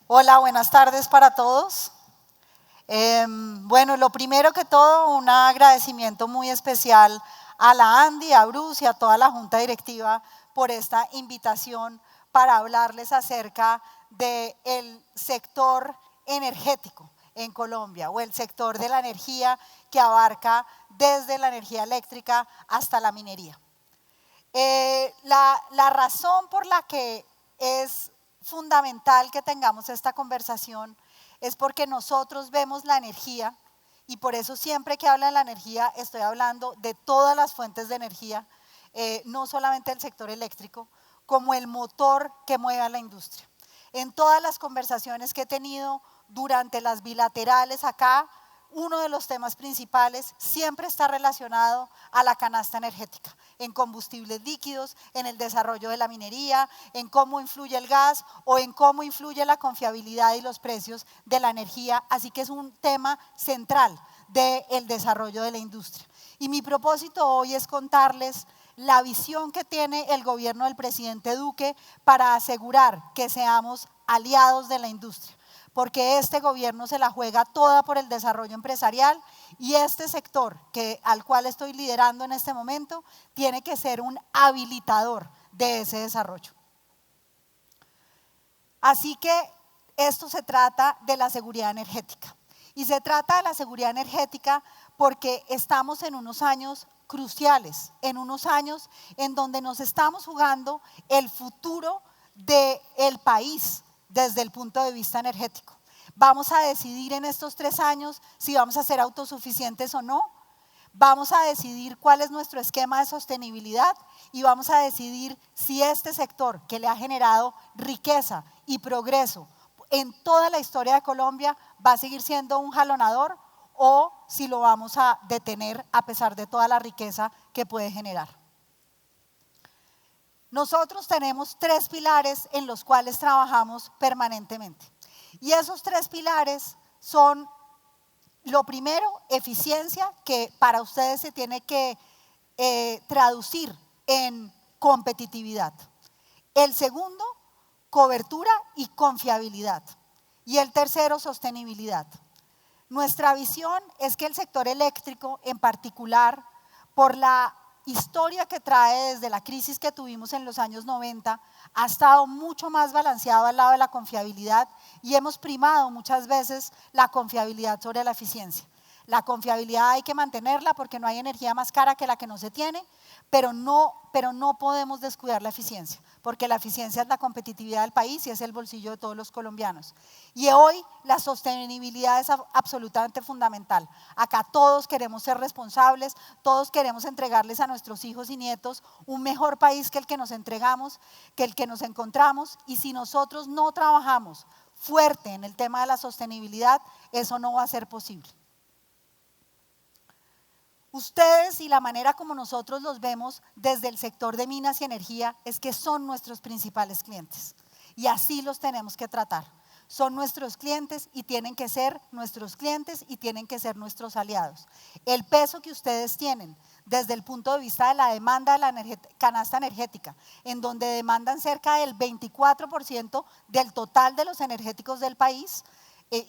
Hola, buenas tardes para todos. Bueno, lo primero que todo, un agradecimiento muy especial a la Andy, a Bruce y a toda la Junta Directiva por esta invitación para hablarles acerca del sector energético en Colombia o el sector de la energía que abarca desde la energía eléctrica hasta la minería. La razón por la que es fundamental que tengamos esta conversación es porque nosotros vemos la energía y por eso siempre que hablo de la energía estoy hablando de todas las fuentes de energía, no solamente el sector eléctrico, como el motor que mueve a la industria. En todas las conversaciones que he tenido durante las bilaterales acá, uno de los temas principales siempre está relacionado a la canasta energética, en combustibles líquidos, en el desarrollo de la minería, en cómo influye el gas o en cómo influye la confiabilidad y los precios de la energía. Así que es un tema central del desarrollo de la industria. Y mi propósito hoy es contarles la visión que tiene el gobierno del presidente Duque para asegurar que seamos aliados de la industria, porque este gobierno se la juega toda por el desarrollo empresarial y este sector al cual estoy liderando en este momento tiene que ser un habilitador de ese desarrollo. Así que esto se trata de la seguridad energética y se trata de la seguridad energética porque estamos en unos años cruciales, en unos años en donde nos estamos jugando el futuro del país desde el punto de vista energético. Vamos a decidir en estos 3 años si vamos a ser autosuficientes o no. Vamos a decidir cuál es nuestro esquema de sostenibilidad y vamos a decidir si este sector que le ha generado riqueza y progreso en toda la historia de Colombia va a seguir siendo un jalonador o si lo vamos a detener a pesar de toda la riqueza que puede generar. Nosotros tenemos 3 pilares en los cuales trabajamos permanentemente. Y esos 3 pilares son, lo primero, eficiencia, que para ustedes se tiene que traducir en competitividad. El segundo, cobertura y confiabilidad. Y el tercero, sostenibilidad. Nuestra visión es que el sector eléctrico, en particular, por la historia que trae desde la crisis que tuvimos en los años 90, ha estado mucho más balanceado al lado de la confiabilidad y hemos primado muchas veces la confiabilidad sobre la eficiencia. La confiabilidad hay que mantenerla porque no hay energía más cara que la que no se tiene, pero no podemos descuidar la eficiencia, porque la eficiencia es la competitividad del país y es el bolsillo de todos los colombianos. Y hoy la sostenibilidad es absolutamente fundamental. Acá todos queremos ser responsables, todos queremos entregarles a nuestros hijos y nietos un mejor país que el que nos entregamos, que el que nos encontramos, y si nosotros no trabajamos fuerte en el tema de la sostenibilidad, eso no va a ser posible. Ustedes y la manera como nosotros los vemos desde el sector de minas y energía es que son nuestros principales clientes y así los tenemos que tratar. Son nuestros clientes y tienen que ser nuestros clientes y tienen que ser nuestros aliados. El peso que ustedes tienen desde el punto de vista de la demanda de la canasta energética, en donde demandan cerca del 24% del total de los energéticos del país,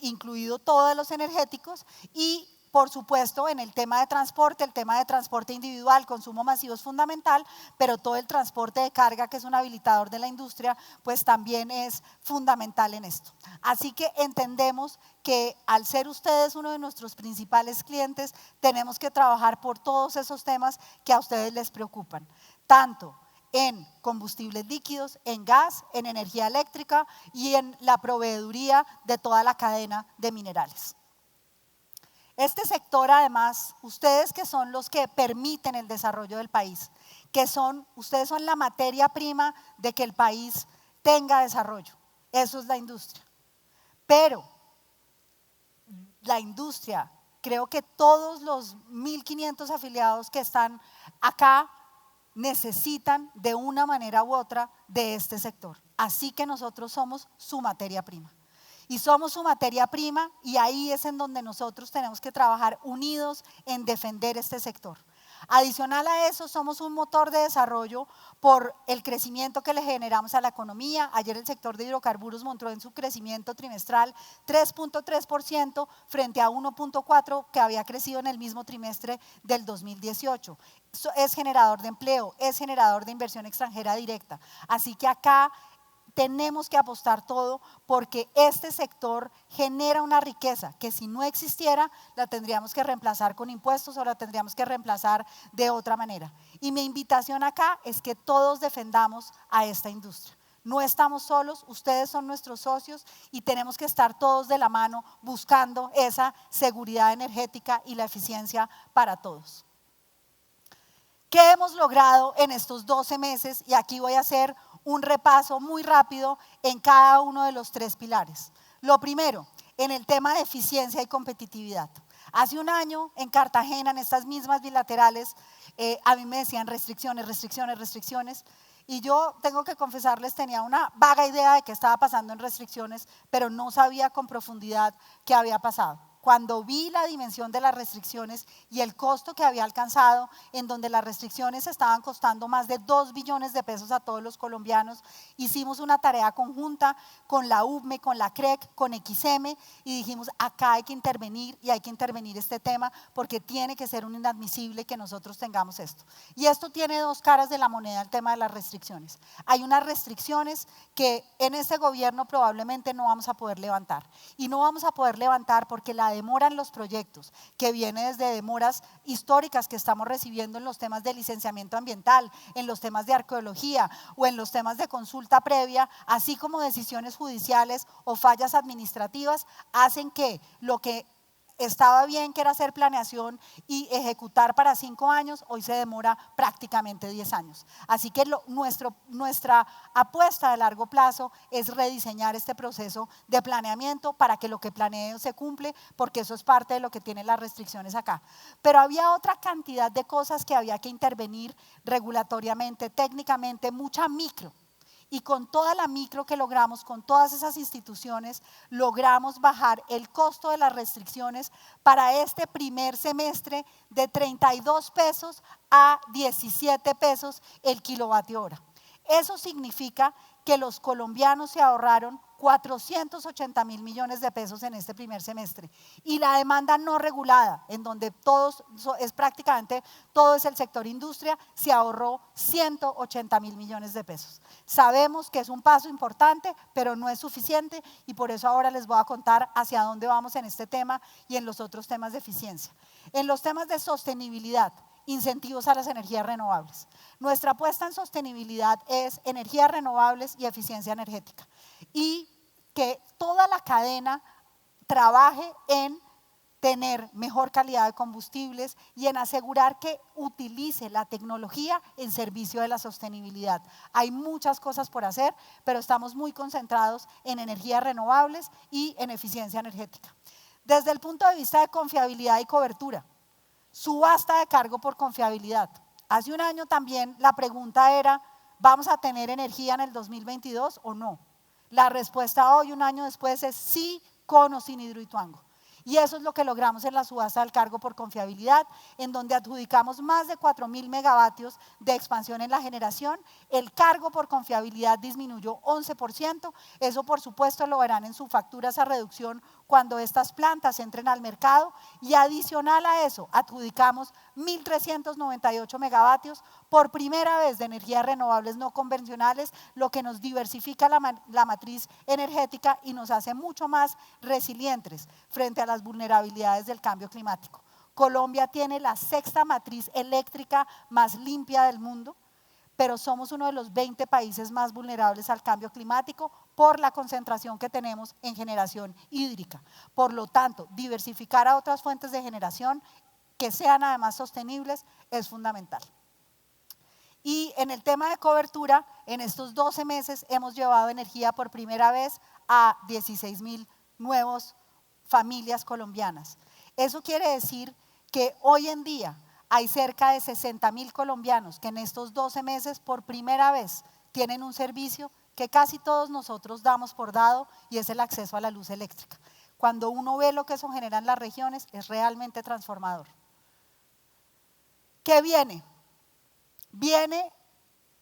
incluido todos los energéticos, y por supuesto, en el tema de transporte, el tema de transporte individual, consumo masivo es fundamental, pero todo el transporte de carga, que es un habilitador de la industria, pues también es fundamental en esto. Así que entendemos que al ser ustedes uno de nuestros principales clientes, tenemos que trabajar por todos esos temas que a ustedes les preocupan, tanto en combustibles líquidos, en gas, en energía eléctrica y en la proveeduría de toda la cadena de minerales. Este sector, además, ustedes que son los que permiten el desarrollo del país, ustedes son la materia prima de que el país tenga desarrollo. Eso es la industria. Pero la industria, creo que todos los 1.500 afiliados que están acá necesitan de una manera u otra de este sector. Así que nosotros somos su materia prima. Y somos su materia prima y ahí es en donde nosotros tenemos que trabajar unidos en defender este sector. Adicional a eso, somos un motor de desarrollo por el crecimiento que le generamos a la economía. Ayer el sector de hidrocarburos mostró en su crecimiento trimestral 3.3% frente a 1.4% que había crecido en el mismo trimestre del 2018. Es generador de empleo, es generador de inversión extranjera directa. Así que acá tenemos que apostar todo porque este sector genera una riqueza que si no existiera la tendríamos que reemplazar con impuestos o la tendríamos que reemplazar de otra manera. Y mi invitación acá es que todos defendamos a esta industria. No estamos solos, ustedes son nuestros socios y tenemos que estar todos de la mano buscando esa seguridad energética y la eficiencia para todos. ¿Qué hemos logrado en estos 12 meses? Y aquí voy a hacer un repaso muy rápido en cada uno de los 3 pilares. Lo primero, en el tema de eficiencia y competitividad. Hace un año en Cartagena, en estas mismas bilaterales, a mí me decían restricciones, restricciones, restricciones. Y yo tengo que confesarles, tenía una vaga idea de qué estaba pasando en restricciones, pero no sabía con profundidad qué había pasado. Cuando vi la dimensión de las restricciones y el costo que había alcanzado, en donde las restricciones estaban costando más de 2 billones de pesos a todos los colombianos, hicimos una tarea conjunta con la UBME, con la CREC, con XM y dijimos, acá hay que intervenir y hay que intervenir este tema porque tiene que ser un inadmisible que nosotros tengamos esto. Y esto tiene 2 caras de la moneda, el tema de las restricciones. Hay unas restricciones que en este gobierno probablemente no vamos a poder levantar. Y no vamos a poder levantar porque la demora en los proyectos, que viene desde demoras históricas que estamos recibiendo en los temas de licenciamiento ambiental, en los temas de arqueología o en los temas de consulta previa, así como decisiones judiciales o fallas administrativas, hacen que lo que estaba bien, que era hacer planeación y ejecutar para 5 años, hoy se demora prácticamente 10 años. Así que nuestra apuesta de largo plazo es rediseñar este proceso de planeamiento para que lo que planee se cumple, porque eso es parte de lo que tienen las restricciones acá. Pero había otra cantidad de cosas que había que intervenir regulatoriamente, técnicamente, mucha micro. Y con toda la micro que logramos, con todas esas instituciones, logramos bajar el costo de las restricciones para este primer semestre de 32 pesos a 17 pesos el kilovatio hora. Eso significa que los colombianos se ahorraron 480.000 millones de pesos en este primer semestre. Y la demanda no regulada, en donde es prácticamente todo es el sector industria, se ahorró 180.000 millones de pesos. Sabemos que es un paso importante, pero no es suficiente y por eso ahora les voy a contar hacia dónde vamos en este tema y en los otros temas de eficiencia. En los temas de sostenibilidad, incentivos a las energías renovables. Nuestra apuesta en sostenibilidad es energías renovables y eficiencia energética. Y que toda la cadena trabaje en tener mejor calidad de combustibles y en asegurar que utilice la tecnología en servicio de la sostenibilidad. Hay muchas cosas por hacer, pero estamos muy concentrados en energías renovables y en eficiencia energética. Desde el punto de vista de confiabilidad y cobertura, subasta de cargo por confiabilidad. Hace un año también la pregunta era, ¿vamos a tener energía en el 2022 o no? La respuesta hoy, un año después, es sí, con o sin Hidroituango. Y eso es lo que logramos en la subasta del cargo por confiabilidad, en donde adjudicamos más de 4.000 megavatios de expansión en la generación. El cargo por confiabilidad disminuyó 11%. Eso, por supuesto, lo verán en su factura, esa reducción cuando estas plantas entren al mercado. Y adicional a eso, adjudicamos 1.398 megavatios por primera vez de energías renovables no convencionales, lo que nos diversifica la matriz energética y nos hace mucho más resilientes frente a las vulnerabilidades del cambio climático. Colombia tiene la 6ª matriz eléctrica más limpia del mundo, pero somos uno de los 20 países más vulnerables al cambio climático por la concentración que tenemos en generación hídrica. Por lo tanto, diversificar a otras fuentes de generación que sean además sostenibles es fundamental. Y en el tema de cobertura, en estos 12 meses hemos llevado energía por primera vez a 16.000 nuevas familias colombianas. Eso quiere decir que hoy en día hay cerca de 60.000 colombianos que en estos 12 meses por primera vez tienen un servicio que casi todos nosotros damos por dado y es el acceso a la luz eléctrica. Cuando uno ve lo que eso genera en las regiones es realmente transformador. ¿Qué viene? Viene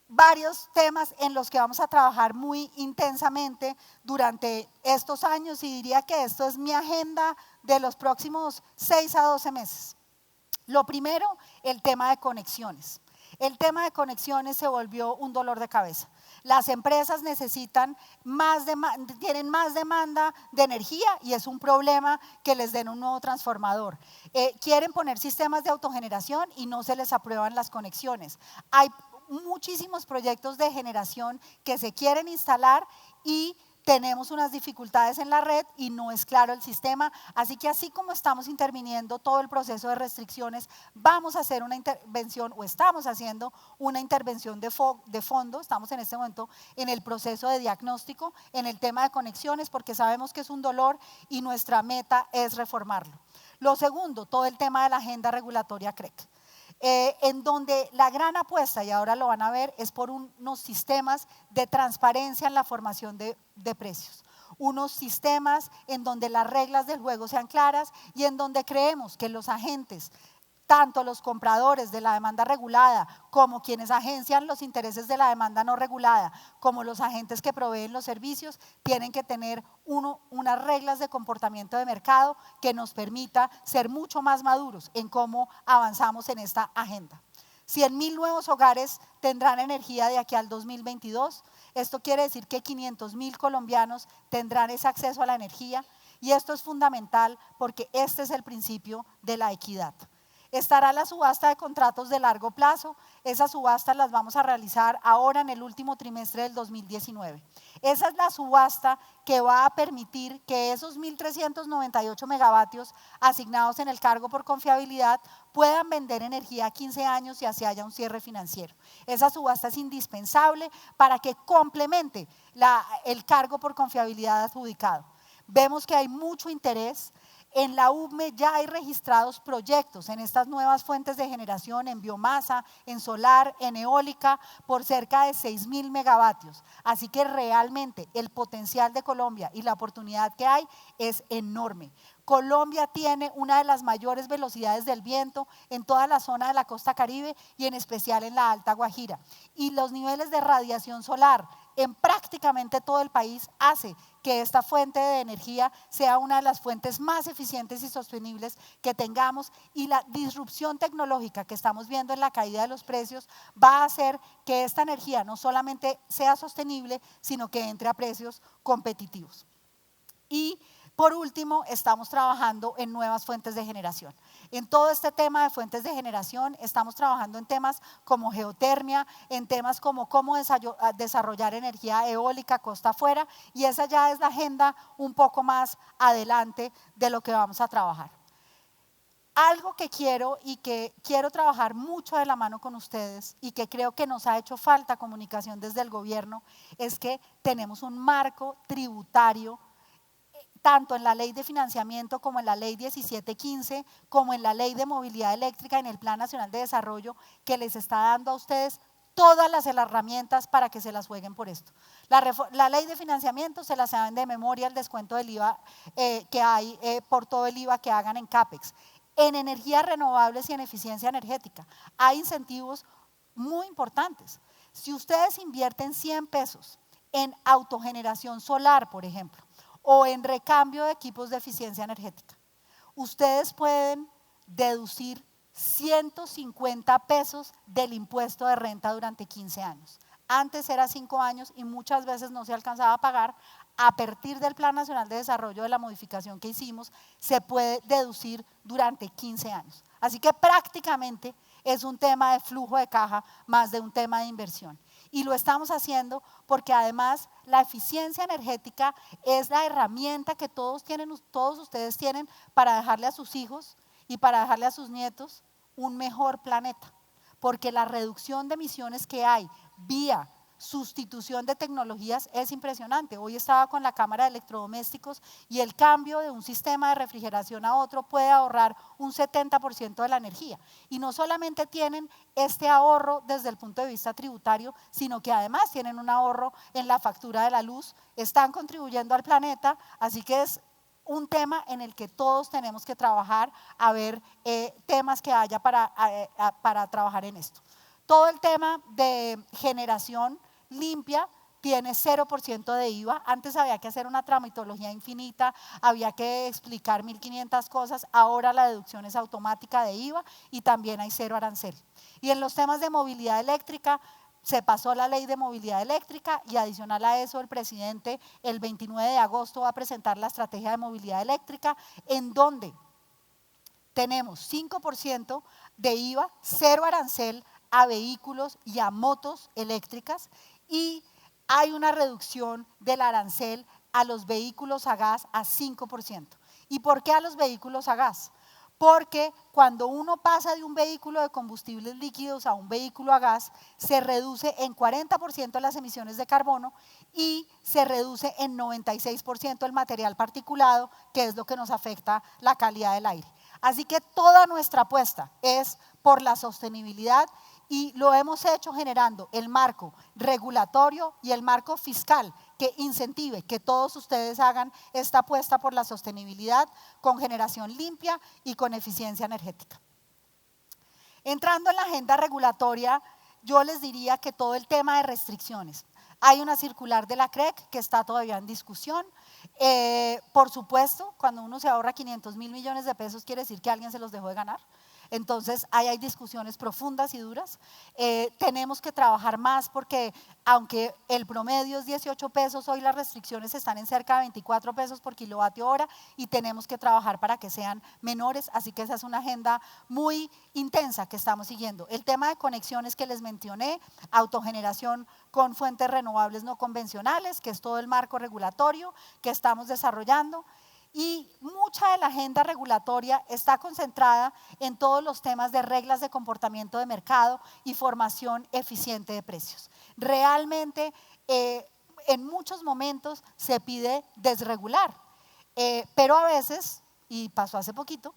varios temas en los que vamos a trabajar muy intensamente durante estos años y diría que esto es mi agenda de los próximos 6 a 12 meses. Lo primero, el tema de conexiones. El tema de conexiones se volvió un dolor de cabeza. Las empresas necesitan tienen más demanda de energía y es un problema que les den un nuevo transformador. Quieren poner sistemas de autogeneración y no se les aprueban las conexiones. Hay muchísimos proyectos de generación que se quieren instalar y tenemos unas dificultades en la red y no es claro el sistema, así que así como estamos interviniendo todo el proceso de restricciones, vamos a hacer una intervención o estamos haciendo una intervención de fondo, estamos en este momento en el proceso de diagnóstico, en el tema de conexiones, porque sabemos que es un dolor y nuestra meta es reformarlo. Lo segundo, todo el tema de la agenda regulatoria CREC. En donde la gran apuesta, y ahora lo van a ver, es por unos sistemas de transparencia en la formación de precios. Unos sistemas en donde las reglas del juego sean claras y en donde creemos que los agentes, tanto los compradores de la demanda regulada como quienes agencian los intereses de la demanda no regulada, como los agentes que proveen los servicios, tienen que tener unas reglas de comportamiento de mercado que nos permita ser mucho más maduros en cómo avanzamos en esta agenda. 100.000 nuevos hogares tendrán energía de aquí al 2022. Esto quiere decir que 500.000 colombianos tendrán ese acceso a la energía y esto es fundamental porque este es el principio de la equidad. Estará la subasta de contratos de largo plazo. Esas subastas las vamos a realizar ahora en el último trimestre del 2019. Esa es la subasta que va a permitir que esos 1.398 megavatios asignados en el cargo por confiabilidad puedan vender energía a 15 años y así haya un cierre financiero. Esa subasta es indispensable para que complemente el cargo por confiabilidad adjudicado. Vemos que hay mucho interés. En la UME ya hay registrados proyectos en estas nuevas fuentes de generación, en biomasa, en solar, en eólica, por cerca de 6.000 megavatios. Así que realmente el potencial de Colombia y la oportunidad que hay es enorme. Colombia tiene una de las mayores velocidades del viento en toda la zona de la costa Caribe y en especial en la Alta Guajira. Y los niveles de radiación solar en prácticamente todo el país hace que esta fuente de energía sea una de las fuentes más eficientes y sostenibles que tengamos y la disrupción tecnológica que estamos viendo en la caída de los precios va a hacer que esta energía no solamente sea sostenible, sino que entre a precios competitivos. Y por último, estamos trabajando en nuevas fuentes de generación. En todo este tema de fuentes de generación, estamos trabajando en temas como geotermia, en temas como cómo desarrollar energía eólica costa afuera, y esa ya es la agenda un poco más adelante de lo que vamos a trabajar. Algo que quiero y que quiero trabajar mucho de la mano con ustedes y que creo que nos ha hecho falta comunicación desde el gobierno es que tenemos un marco tributario tanto en la ley de financiamiento como en la ley 1715, como en la ley de movilidad eléctrica, en el Plan Nacional de Desarrollo, que les está dando a ustedes todas las herramientas para que se las jueguen por esto. La ley de financiamiento se la saben de memoria, el descuento del IVA que hay por todo el IVA que hagan en CAPEX. En energías renovables y en eficiencia energética hay incentivos muy importantes. Si ustedes invierten 100 pesos en autogeneración solar, por ejemplo, o en recambio de equipos de eficiencia energética, ustedes pueden deducir 150 pesos del impuesto de renta durante 15 años. Antes era 5 años y muchas veces no se alcanzaba a pagar. A partir del Plan Nacional de Desarrollo, de la modificación que hicimos, se puede deducir durante 15 años. Así que prácticamente es un tema de flujo de caja más de un tema de inversión. Y lo estamos haciendo porque además la eficiencia energética es la herramienta que todos ustedes tienen para dejarle a sus hijos y para dejarle a sus nietos un mejor planeta. Porque la reducción de emisiones que hay vía sustitución de tecnologías es impresionante. Hoy estaba con la Cámara de Electrodomésticos y el cambio de un sistema de refrigeración a otro puede ahorrar un 70% de la energía. Y no solamente tienen este ahorro desde el punto de vista tributario, sino que además tienen un ahorro en la factura de la luz, están contribuyendo al planeta, así que es un tema en el que todos tenemos que trabajar a ver temas que haya para trabajar en esto. Todo el tema de generación limpia tiene 0% de IVA. Antes había que hacer una tramitología infinita, había que explicar 1500 cosas, ahora la deducción es automática de IVA y también hay 0 arancel. Y en los temas de movilidad eléctrica, se pasó la ley de movilidad eléctrica y adicional a eso el presidente el 29 de agosto va a presentar la estrategia de movilidad eléctrica en donde tenemos 5% de IVA, 0 arancel a vehículos y a motos eléctricas y hay una reducción del arancel a los vehículos a gas a 5%. ¿Y por qué a los vehículos a gas? Porque cuando uno pasa de un vehículo de combustibles líquidos a un vehículo a gas, se reduce en 40% las emisiones de carbono y se reduce en 96% el material particulado, que es lo que nos afecta la calidad del aire. Así que toda nuestra apuesta es por la sostenibilidad y lo hemos hecho generando el marco regulatorio y el marco fiscal que incentive que todos ustedes hagan esta apuesta por la sostenibilidad con generación limpia y con eficiencia energética. Entrando en la agenda regulatoria, yo les diría que todo el tema de restricciones. Hay una circular de la CREC que está todavía en discusión. Por supuesto, cuando uno se ahorra 500.000 millones de pesos, quiere decir que alguien se los dejó de ganar. Entonces, ahí hay discusiones profundas y duras. Tenemos que trabajar más porque aunque el promedio es 18 pesos, hoy las restricciones están en cerca de 24 pesos por kilovatio hora y tenemos que trabajar para que sean menores. Así que esa es una agenda muy intensa que estamos siguiendo. El tema de conexiones que les mencioné, autogeneración con fuentes renovables no convencionales, que es todo el marco regulatorio que estamos desarrollando. Y mucha de la agenda regulatoria está concentrada en todos los temas de reglas de comportamiento de mercado y formación eficiente de precios. Realmente, en muchos momentos se pide desregular, pero a veces, y pasó hace poquito,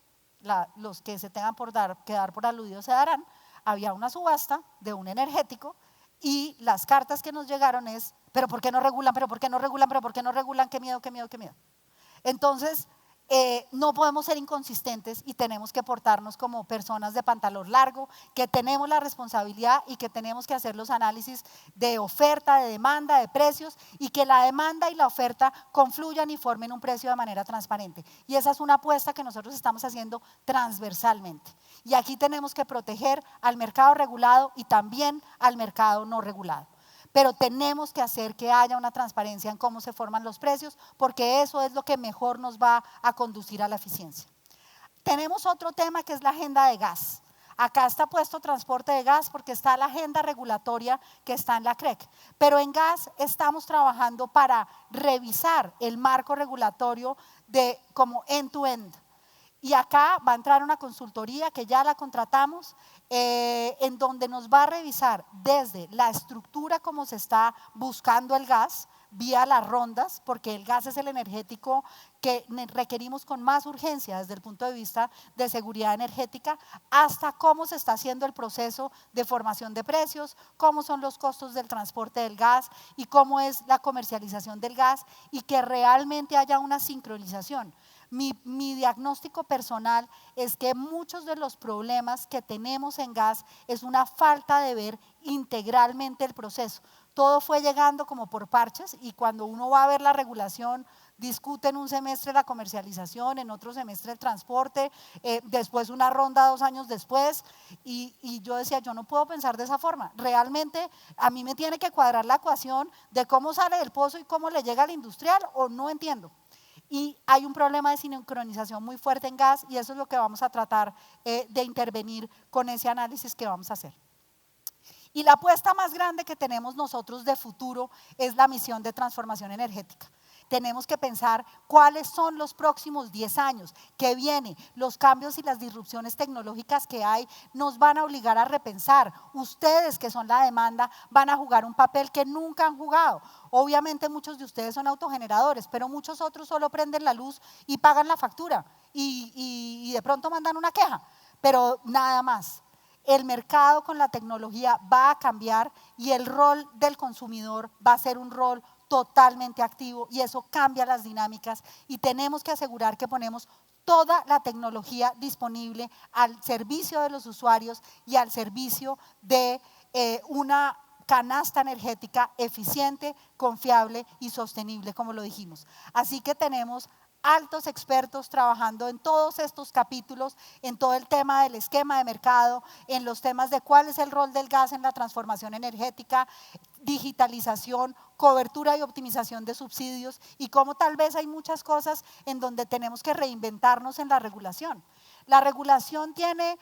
los que se tengan por quedar por aludidos se darán, había una subasta de un energético y las cartas que nos llegaron es, pero ¿por qué no regulan? ¿Pero por qué no regulan? ¿Pero por qué no regulan? ¡Qué miedo, qué miedo, qué miedo! Entonces, no podemos ser inconsistentes y tenemos que portarnos como personas de pantalón largo, que tenemos la responsabilidad y que tenemos que hacer los análisis de oferta, de demanda, de precios y que la demanda y la oferta confluyan y formen un precio de manera transparente. Y esa es una apuesta que nosotros estamos haciendo transversalmente. Y aquí tenemos que proteger al mercado regulado y también al mercado no regulado. Pero tenemos que hacer que haya una transparencia en cómo se forman los precios, porque eso es lo que mejor nos va a conducir a la eficiencia. Tenemos otro tema que es la agenda de gas. Acá está puesto transporte de gas porque está la agenda regulatoria que está en la CREC. Pero en gas estamos trabajando para revisar el marco regulatorio de como end-to-end. Y acá va a entrar una consultoría que ya la contratamos, en donde nos va a revisar desde la estructura como se está buscando el gas, vía las rondas, porque el gas es el energético que requerimos con más urgencia desde el punto de vista de seguridad energética, hasta cómo se está haciendo el proceso de formación de precios, cómo son los costos del transporte del gas y cómo es la comercialización del gas y que realmente haya una sincronización. Mi diagnóstico personal es que muchos de los problemas que tenemos en gas es una falta de ver integralmente el proceso. Todo fue llegando como por parches y cuando uno va a ver la regulación, discute en un semestre la comercialización, en otro semestre el transporte, después una ronda 2 años después y yo decía, yo no puedo pensar de esa forma. Realmente a mí me tiene que cuadrar la ecuación de cómo sale del pozo y cómo le llega al industrial o no entiendo. Y hay un problema de sincronización muy fuerte en gas y eso es lo que vamos a tratar de intervenir con ese análisis que vamos a hacer. Y la apuesta más grande que tenemos nosotros de futuro es la misión de transformación energética. Tenemos que pensar cuáles son los próximos 10 años que viene. Los cambios y las disrupciones tecnológicas que hay nos van a obligar a repensar. Ustedes que son la demanda van a jugar un papel que nunca han jugado. Obviamente muchos de ustedes son autogeneradores, pero muchos otros solo prenden la luz y pagan la factura y de pronto mandan una queja, pero nada más. El mercado con la tecnología va a cambiar y el rol del consumidor va a ser un rol totalmente activo y eso cambia las dinámicas y tenemos que asegurar que ponemos toda la tecnología disponible al servicio de los usuarios y al servicio de una canasta energética eficiente, confiable y sostenible, como lo dijimos. Así que tenemos altos expertos trabajando en todos estos capítulos, en todo el tema del esquema de mercado, en los temas de cuál es el rol del gas en la transformación energética, digitalización, cobertura y optimización de subsidios y cómo tal vez hay muchas cosas en donde tenemos que reinventarnos en la regulación. La regulación tiene,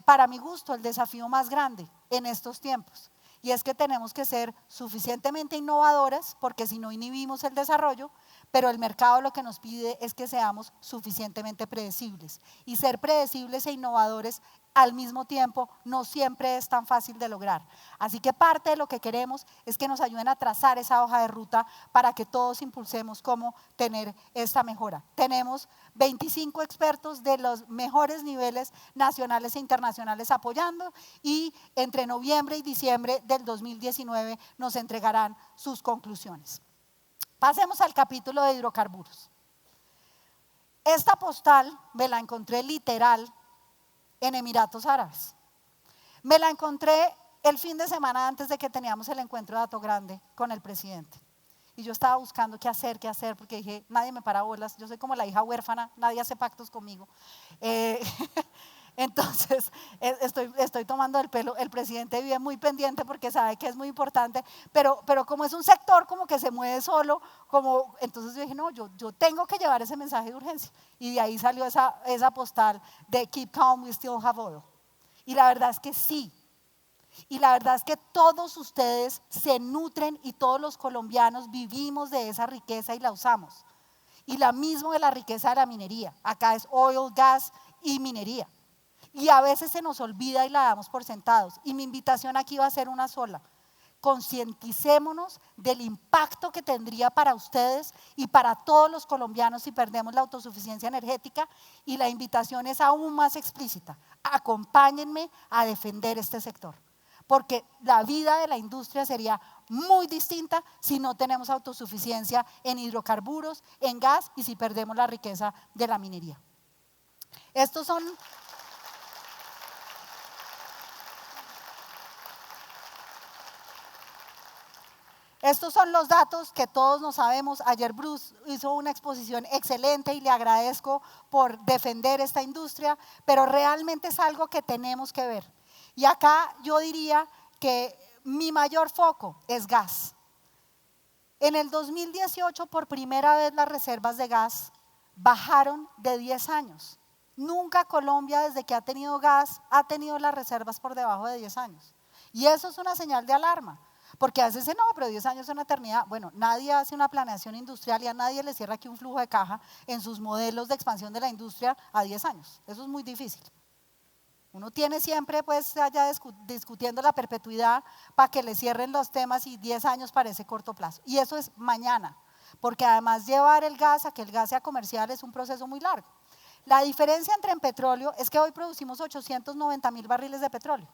para mi gusto, el desafío más grande en estos tiempos. Y es que tenemos que ser suficientemente innovadoras, porque si no inhibimos el desarrollo, pero el mercado lo que nos pide es que seamos suficientemente predecibles. Y ser predecibles e innovadores al mismo tiempo no siempre es tan fácil de lograr. Así que parte de lo que queremos es que nos ayuden a trazar esa hoja de ruta para que todos impulsemos cómo tener esta mejora. Tenemos 25 expertos de los mejores niveles nacionales e internacionales apoyando y entre noviembre y diciembre del 2019 nos entregarán sus conclusiones. Pasemos al capítulo de hidrocarburos. Esta postal me la encontré literal en Emiratos Árabes. Me la encontré el fin de semana antes de que teníamos el encuentro de Hato Grande con el presidente. Y yo estaba buscando qué hacer, porque dije, nadie me para bolas, yo soy como la hija huérfana, nadie hace pactos conmigo. Entonces, estoy tomando el pelo, el presidente vive muy pendiente porque sabe que es muy importante, pero como es un sector como que se mueve solo, entonces yo dije, no, yo tengo que llevar ese mensaje de urgencia. Y de ahí salió esa postal de Keep Calm, we still have oil. Y la verdad es que sí. Y la verdad es que todos ustedes se nutren y todos los colombianos vivimos de esa riqueza y la usamos. Y la misma de la riqueza de la minería. Acá es oil, gas y minería. Y a veces se nos olvida y la damos por sentados. Y mi invitación aquí va a ser una sola. Concienticémonos del impacto que tendría para ustedes y para todos los colombianos si perdemos la autosuficiencia energética. Y la invitación es aún más explícita. Acompáñenme a defender este sector. Porque la vida de la industria sería muy distinta si no tenemos autosuficiencia en hidrocarburos, en gas y si perdemos la riqueza de la minería. Estos son los datos que todos nos sabemos. Ayer Bruce hizo una exposición excelente y le agradezco por defender esta industria, pero realmente es algo que tenemos que ver. Y acá yo diría que mi mayor foco es gas. En el 2018 por primera vez las reservas de gas bajaron de 10 años. Nunca Colombia desde que ha tenido gas ha tenido las reservas por debajo de 10 años. Y eso es una señal de alarma. Porque a veces dicen, no, pero 10 años es una eternidad. Bueno, nadie hace una planeación industrial y a nadie le cierra aquí un flujo de caja en sus modelos de expansión de la industria a 10 años. Eso es muy difícil. Uno tiene siempre pues allá discutiendo la perpetuidad para que le cierren los temas y 10 años parece corto plazo. Y eso es mañana, porque además llevar el gas a que el gas sea comercial es un proceso muy largo. La diferencia entre en petróleo es que hoy producimos 890.000 barriles de petróleo,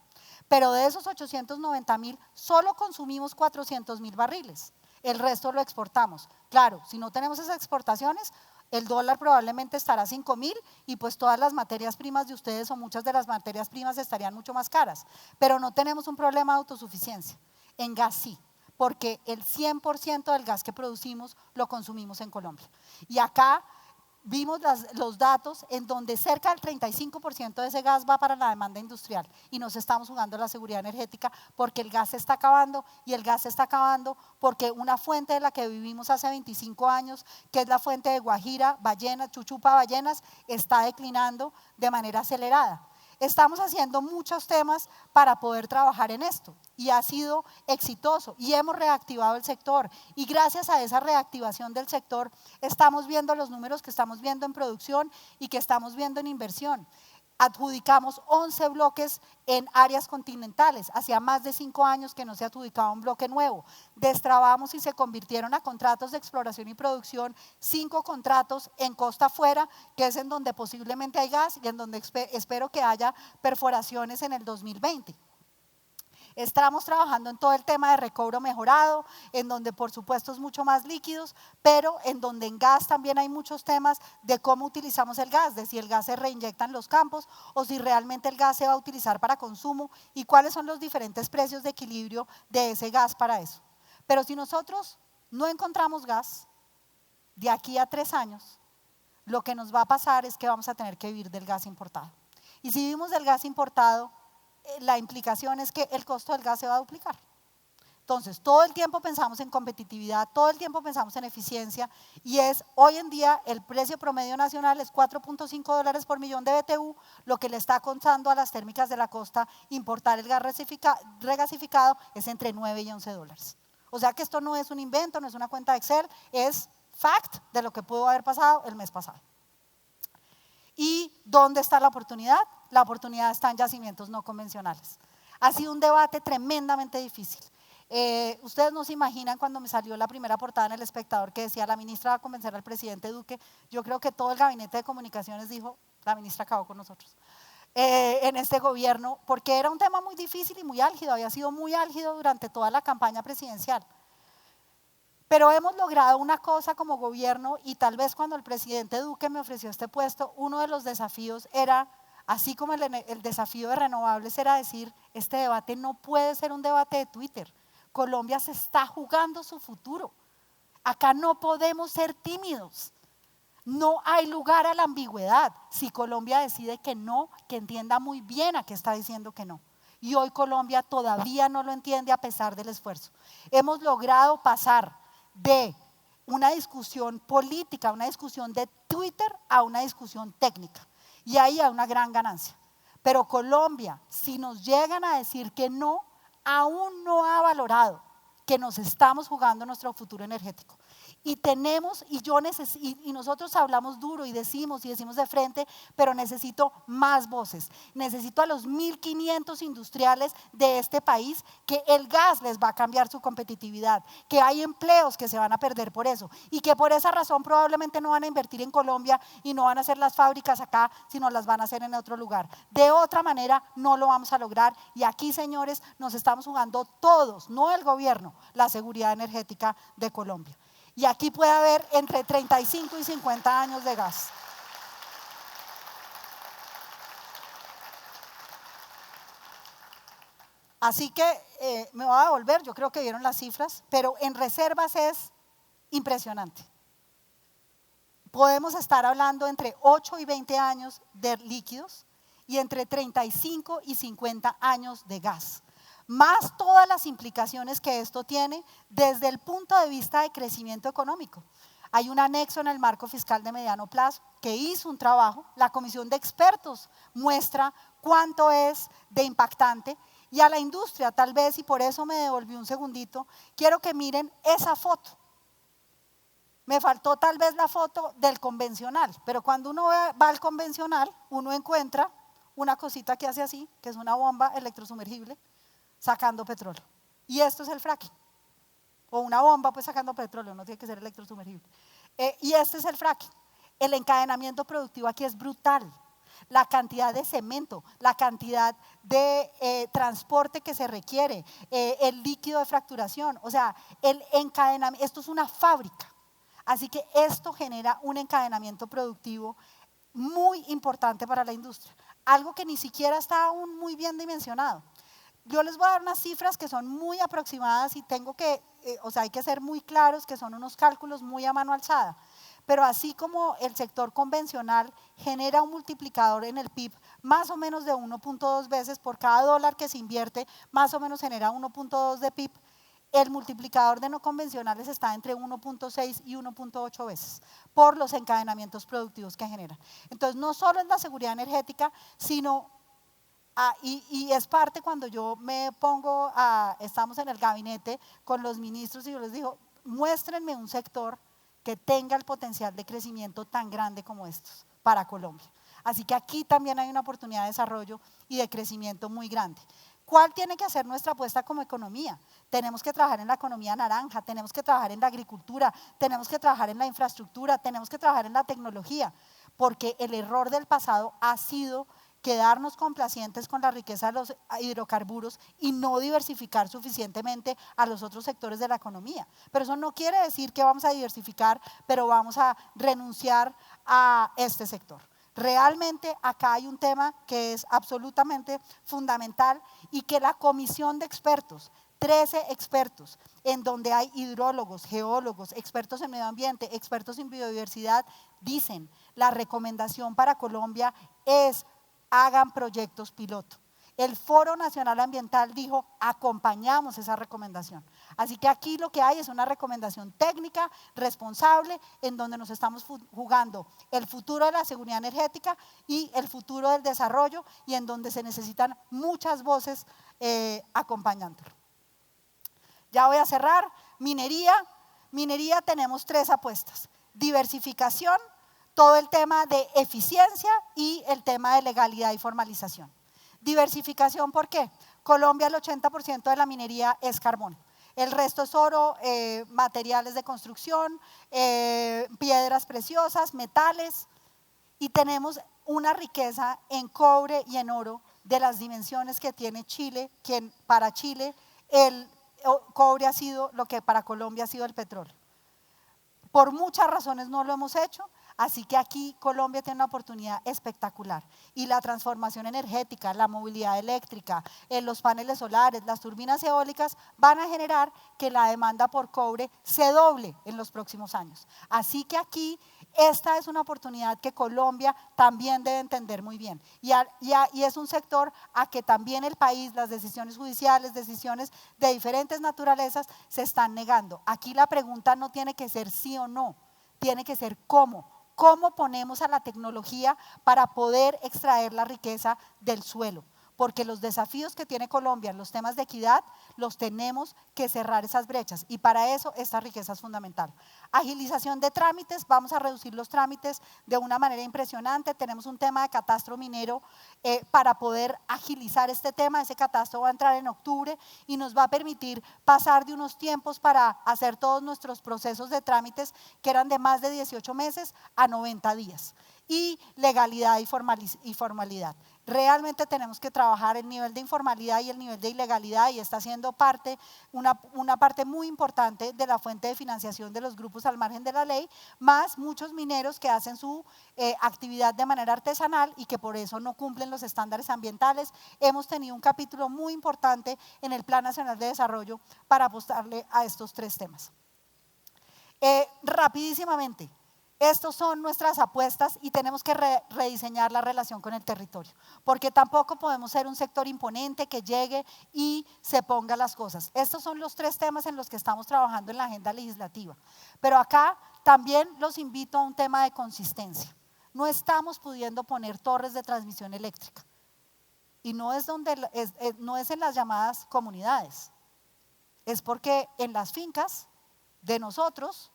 pero de esos 890.000 solo consumimos 400.000 barriles, el resto lo exportamos. Claro, si no tenemos esas exportaciones, el dólar probablemente estará a 5.000 y pues todas las materias primas de ustedes o muchas de las materias primas estarían mucho más caras, pero no tenemos un problema de autosuficiencia. En gas sí, porque el 100% del gas que producimos lo consumimos en Colombia. Y acá vimos los datos en donde cerca del 35% de ese gas va para la demanda industrial y nos estamos jugando la seguridad energética porque el gas se está acabando y el gas se está acabando porque una fuente de la que vivimos hace 25 años, que es la fuente de Guajira, Ballena, Chuchupa, Ballenas, está declinando de manera acelerada. Estamos haciendo muchos temas para poder trabajar en esto y ha sido exitoso y hemos reactivado el sector y gracias a esa reactivación del sector estamos viendo los números que estamos viendo en producción y que estamos viendo en inversión. Adjudicamos 11 bloques en áreas continentales, hacía más de 5 años que no se adjudicaba un bloque nuevo. Destrabamos y se convirtieron a contratos de exploración y producción 5 contratos en costa afuera, que es en donde posiblemente hay gas y en donde espero que haya perforaciones en el 2020. Estamos trabajando en todo el tema de recobro mejorado, en donde por supuesto es mucho más líquidos, pero en donde en gas también hay muchos temas de cómo utilizamos el gas, de si el gas se reinyecta en los campos o si realmente el gas se va a utilizar para consumo y cuáles son los diferentes precios de equilibrio de ese gas para eso. Pero si nosotros no encontramos gas, de aquí a 3 años, lo que nos va a pasar es que vamos a tener que vivir del gas importado. Y si vivimos del gas importado, la implicación es que el costo del gas se va a duplicar. Entonces, todo el tiempo pensamos en competitividad, todo el tiempo pensamos en eficiencia y hoy en día el precio promedio nacional es $4.5 por millón de BTU, lo que le está costando a las térmicas de la costa importar el gas regasificado es entre 9 y 11 dólares. O sea que esto no es un invento, no es una cuenta de Excel, es fact de lo que pudo haber pasado el mes pasado. ¿Y dónde está la oportunidad? La oportunidad está en yacimientos no convencionales. Ha sido un debate tremendamente difícil. Ustedes no se imaginan cuando me salió la primera portada en El Espectador que decía la ministra va a convencer al presidente Duque. Yo creo que todo el gabinete de comunicaciones dijo, la ministra acabó con nosotros. En este gobierno, porque era un tema muy difícil y muy álgido, había sido muy álgido durante toda la campaña presidencial. Pero hemos logrado una cosa como gobierno y tal vez cuando el presidente Duque me ofreció este puesto, uno de los desafíos era, así como el desafío de renovables era decir, este debate no puede ser un debate de Twitter. Colombia se está jugando su futuro. Acá no podemos ser tímidos. No hay lugar a la ambigüedad. Si Colombia decide que no, que entienda muy bien a qué está diciendo que no. Y hoy Colombia todavía no lo entiende a pesar del esfuerzo. Hemos logrado pasar de una discusión política, una discusión de Twitter a una discusión técnica. Y ahí hay una gran ganancia. Pero Colombia, si nos llegan a decir que no, aún no ha valorado que nos estamos jugando nuestro futuro energético. Y tenemos, y nosotros hablamos duro y decimos de frente, pero necesito más voces. Necesito a los 1.500 industriales de este país que el gas les va a cambiar su competitividad, que hay empleos que se van a perder por eso y que por esa razón probablemente no van a invertir en Colombia y no van a hacer las fábricas acá, sino las van a hacer en otro lugar. De otra manera no lo vamos a lograr y aquí, señores, nos estamos jugando todos, no el gobierno, la seguridad energética de Colombia. Y aquí puede haber entre 35 y 50 años de gas. Así que me voy a devolver, yo creo que vieron las cifras, pero en reservas es impresionante. Podemos estar hablando entre 8 y 20 años de líquidos y entre 35 y 50 años de gas. Más todas las implicaciones que esto tiene desde el punto de vista de crecimiento económico. Hay un anexo en el marco fiscal de mediano plazo que hizo un trabajo, la comisión de expertos muestra cuánto es de impactante y a la industria tal vez, y por eso me devolví un segundito, quiero que miren esa foto. Me faltó tal vez la foto del convencional, pero cuando uno va al convencional, uno encuentra una cosita que hace así, que es una bomba electrosumergible, sacando petróleo. Y esto es el fracking. O una bomba pues sacando petróleo, no tiene que ser electrosumergible. Y este es el fracking. El encadenamiento productivo aquí es brutal. La cantidad de cemento, la cantidad de transporte que se requiere, el líquido de fracturación, o sea, el encadenamiento, esto es una fábrica. Así que esto genera un encadenamiento productivo muy importante para la industria. Algo que ni siquiera está aún muy bien dimensionado. Yo les voy a dar unas cifras que son muy aproximadas y hay que ser muy claros que son unos cálculos muy a mano alzada. Pero así como el sector convencional genera un multiplicador en el PIB más o menos de 1.2 veces por cada dólar que se invierte, más o menos genera 1.2 de PIB, el multiplicador de no convencionales está entre 1.6 y 1.8 veces por los encadenamientos productivos que generan. Entonces, no solo es la seguridad energética, sino y es parte cuando yo me pongo estamos en el gabinete con los ministros y yo les digo, muéstrenme un sector que tenga el potencial de crecimiento tan grande como estos para Colombia. Así que aquí también hay una oportunidad de desarrollo y de crecimiento muy grande. ¿Cuál tiene que ser nuestra apuesta como economía? Tenemos que trabajar en la economía naranja, tenemos que trabajar en la agricultura, tenemos que trabajar en la infraestructura, tenemos que trabajar en la tecnología, porque el error del pasado ha sido quedarnos complacientes con la riqueza de los hidrocarburos y no diversificar suficientemente a los otros sectores de la economía. Pero eso no quiere decir que vamos a diversificar, pero vamos a renunciar a este sector. Realmente acá hay un tema que es absolutamente fundamental y que la comisión de expertos, 13 expertos, en donde hay hidrólogos, geólogos, expertos en medio ambiente, expertos en biodiversidad, dicen, la recomendación para Colombia es hagan proyectos piloto. El Foro Nacional Ambiental dijo, acompañamos esa recomendación. Así que aquí lo que hay es una recomendación técnica, responsable, en donde nos estamos jugando el futuro de la seguridad energética y el futuro del desarrollo, y en donde se necesitan muchas voces acompañándolo. Ya voy a cerrar. Minería tenemos 3 apuestas. Diversificación, todo el tema de eficiencia y el tema de legalidad y formalización. Diversificación, ¿por qué? Colombia, el 80% de la minería es carbón. El resto es oro, materiales de construcción, piedras preciosas, metales. Y tenemos una riqueza en cobre y en oro de las dimensiones que tiene Chile, que para Chile el cobre ha sido lo que para Colombia ha sido el petróleo. Por muchas razones no lo hemos hecho. Así que aquí Colombia tiene una oportunidad espectacular y la transformación energética, la movilidad eléctrica, los paneles solares, las turbinas eólicas van a generar que la demanda por cobre se doble en los próximos años. Así que aquí esta es una oportunidad que Colombia también debe entender muy bien y es un sector a que también el país, las decisiones judiciales, decisiones de diferentes naturalezas se están negando. Aquí la pregunta no tiene que ser sí o no, tiene que ser cómo. ¿Cómo ponemos a la tecnología para poder extraer la riqueza del suelo? Porque los desafíos que tiene Colombia en los temas de equidad, los tenemos que cerrar esas brechas y para eso esta riqueza es fundamental. Agilización de trámites, vamos a reducir los trámites de una manera impresionante. Tenemos un tema de catastro minero para poder agilizar este tema. Ese catastro va a entrar en octubre y nos va a permitir pasar de unos tiempos para hacer todos nuestros procesos de trámites que eran de más de 18 meses a 90 días. Y legalidad y formalidad. Realmente tenemos que trabajar el nivel de informalidad y el nivel de ilegalidad y está siendo una parte muy importante de la fuente de financiación de los grupos al margen de la ley, más muchos mineros que hacen su actividad de manera artesanal y que por eso no cumplen los estándares ambientales. Hemos tenido un capítulo muy importante en el Plan Nacional de Desarrollo para apostarle a estos 3 temas. Rapidísimamente. Estas son nuestras apuestas y tenemos que rediseñar la relación con el territorio, porque tampoco podemos ser un sector imponente que llegue y se ponga las cosas. Estos son los 3 temas en los que estamos trabajando en la agenda legislativa, pero acá también los invito a un tema de consistencia. No estamos pudiendo poner torres de transmisión eléctrica y no es en las llamadas comunidades, es porque en las fincas de nosotros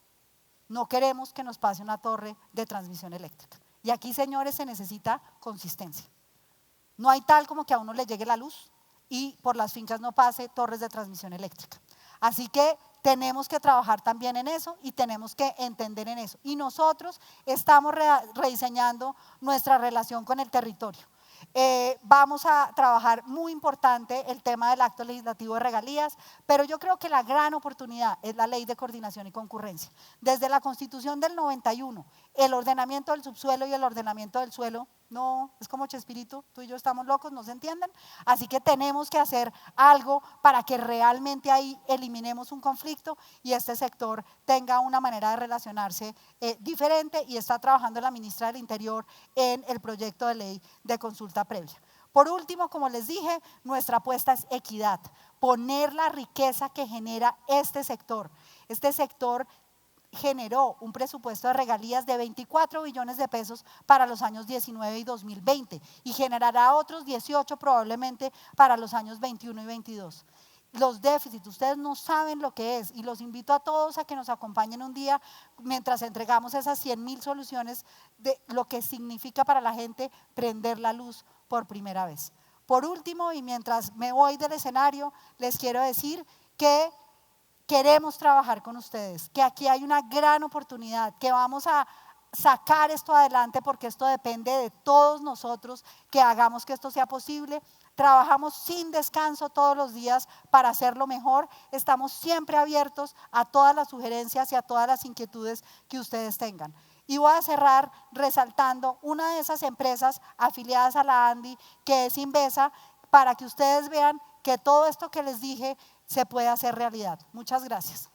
no queremos que nos pase una torre de transmisión eléctrica. Y aquí, señores, se necesita consistencia. No hay tal como que a uno le llegue la luz y por las fincas no pase torres de transmisión eléctrica. Así que tenemos que trabajar también en eso y tenemos que entender en eso. Y nosotros estamos rediseñando nuestra relación con el territorio. Vamos a trabajar muy importante el tema del acto legislativo de regalías, pero yo creo que la gran oportunidad es la ley de coordinación y concurrencia. Desde la Constitución del 91, el ordenamiento del subsuelo y el ordenamiento del suelo, no, es como Chespirito, tú y yo estamos locos, no se entienden. Así que tenemos que hacer algo para que realmente ahí eliminemos un conflicto y este sector tenga una manera de relacionarse diferente y está trabajando la ministra del Interior en el proyecto de ley de consulta previa. Por último, como les dije, nuestra apuesta es equidad, poner la riqueza que genera este sector. Este sector generó un presupuesto de regalías de 24 billones de pesos para los años 19 y 2020 y generará otros 18 probablemente para los años 21 y 22. Los déficits, ustedes no saben lo que es y los invito a todos a que nos acompañen un día mientras entregamos esas 100.000 soluciones de lo que significa para la gente prender la luz por primera vez. Por último, y mientras me voy del escenario, les quiero decir que queremos trabajar con ustedes, que aquí hay una gran oportunidad, que vamos a sacar esto adelante, porque esto depende de todos nosotros que hagamos que esto sea posible. Trabajamos sin descanso todos los días para hacerlo mejor. Estamos siempre abiertos a todas las sugerencias y a todas las inquietudes que ustedes tengan. Y voy a cerrar resaltando una de esas empresas afiliadas a la ANDI, que es Inbesa, para que ustedes vean que todo esto que les dije se puede hacer realidad. Muchas gracias.